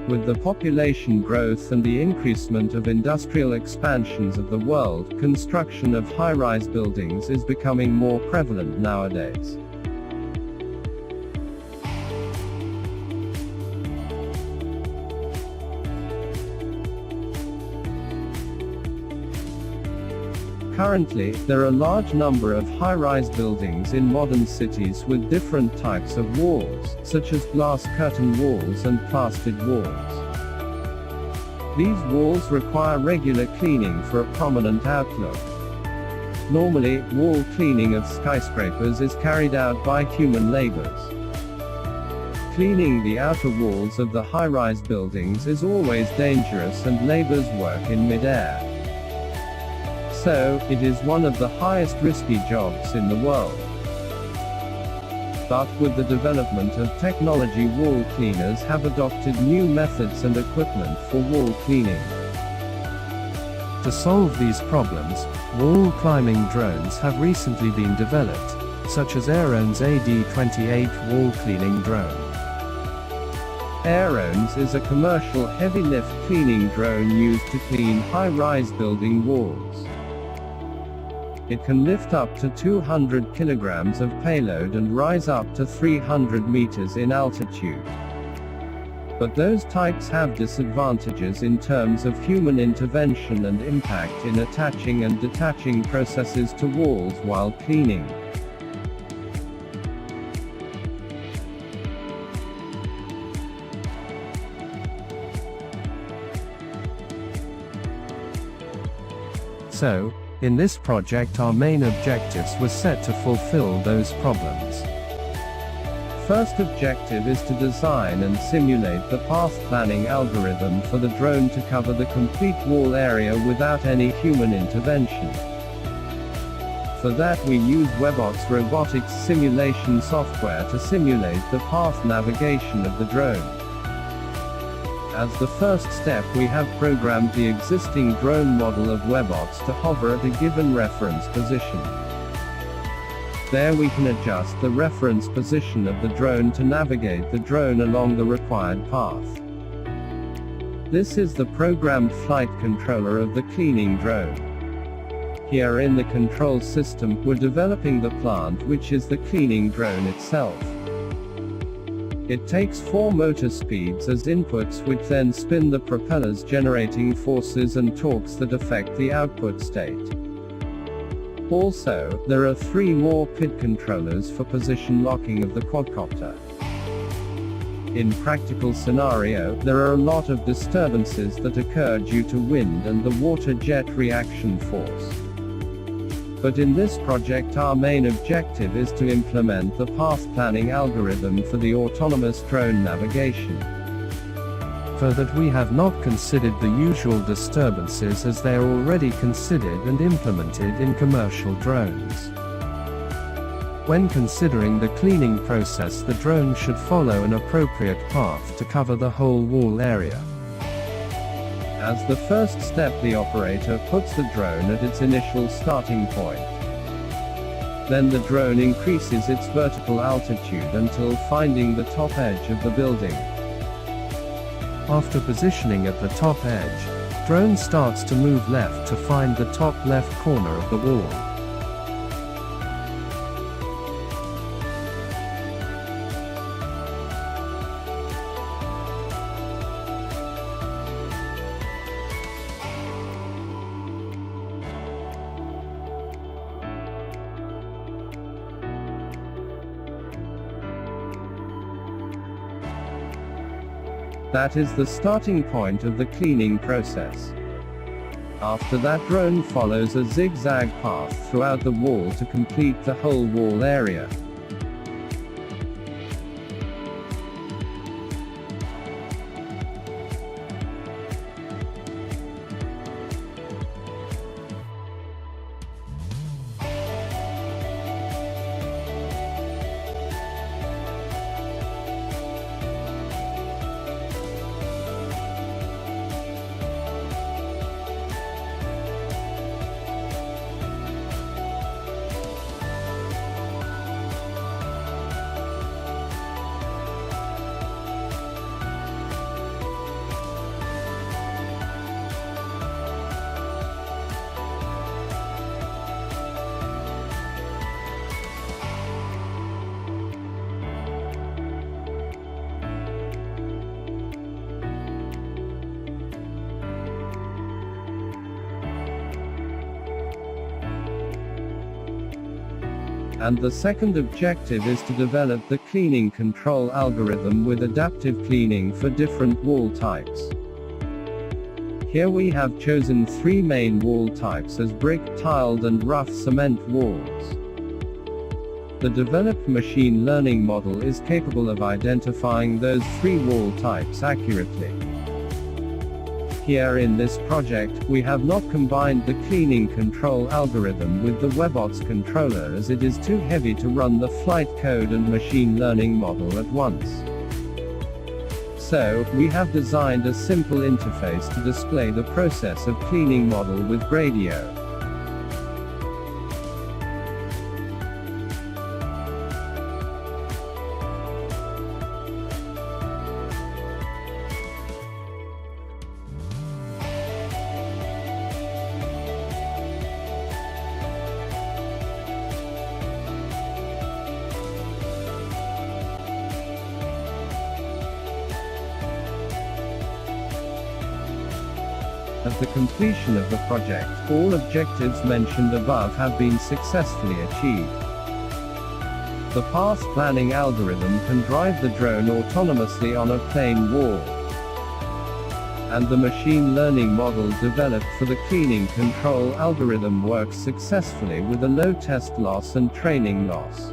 With the population growth and the increasement of industrial expansions of the world, construction of high-rise buildings is becoming more prevalent nowadays. Currently, there are a large number of high-rise buildings in modern cities with different types of walls, such as glass curtain walls and plastered walls. These walls require regular cleaning for a prominent outlook. Normally, wall cleaning of skyscrapers is carried out by human labors. Cleaning the outer walls of the high-rise buildings is always dangerous and labors work in mid-air. So, it is one of the highest risky jobs in the world. But with the development of technology, wall cleaners have adopted new methods and equipment for wall cleaning. To solve these problems, wall climbing drones have recently been developed, such as Aeron's AD-28 wall cleaning drone. Aeron's is a commercial heavy-lift cleaning drone used to clean high-rise building walls. It can lift up to 200 kilograms of payload and rise up to 300 meters in altitude. But those types have disadvantages in terms of human intervention and impact in attaching and detaching processes to walls while cleaning. So, in this project our main objectives were set to fulfill those problems. First objective is to design and simulate the path planning algorithm for the drone to cover the complete wall area without any human intervention. For that we use webots robotics simulation software to simulate the path navigation of the drone. As the first step, we have programmed the existing drone model of webots to hover at a given reference position. There we can adjust the reference position of the drone to navigate the drone along the required path. This is the programmed flight controller of the cleaning drone. Here in the control system, we're developing the plant, which is the cleaning drone itself. It takes 4 motor speeds as inputs, which then spin the propellers, generating forces and torques that affect the output state. Also, there are 3 more PID controllers for position locking of the quadcopter. In practical scenario, there are a lot of disturbances that occur due to wind and the water jet reaction force. But in this project our main objective is to implement the path planning algorithm for the autonomous drone navigation. For that we have not considered the usual disturbances as they are already considered and implemented in commercial drones. When considering the cleaning process, the drone should follow an appropriate path to cover the whole wall area. As the first step, the operator puts the drone at its initial starting point. Then the drone increases its vertical altitude until finding the top edge of the building. After positioning at the top edge, drone starts to move left to find the top left corner of the wall. That is the starting point of the cleaning process. After that, drone follows a zigzag path throughout the wall to complete the whole wall area. And the second objective is to develop the cleaning control algorithm with adaptive cleaning for different wall types. Here we have chosen 3 main wall types as brick, tiled and rough cement walls. The developed machine learning model is capable of identifying those 3 wall types accurately. Here in this project, we have not combined the cleaning control algorithm with the webots controller as it is too heavy to run the flight code and machine learning model at once. So, we have designed a simple interface to display the process of cleaning model with Gradio. At the completion of the project, all objectives mentioned above have been successfully achieved. The path planning algorithm can drive the drone autonomously on a plain wall. And the machine learning model developed for the cleaning control algorithm works successfully with a low test loss and training loss.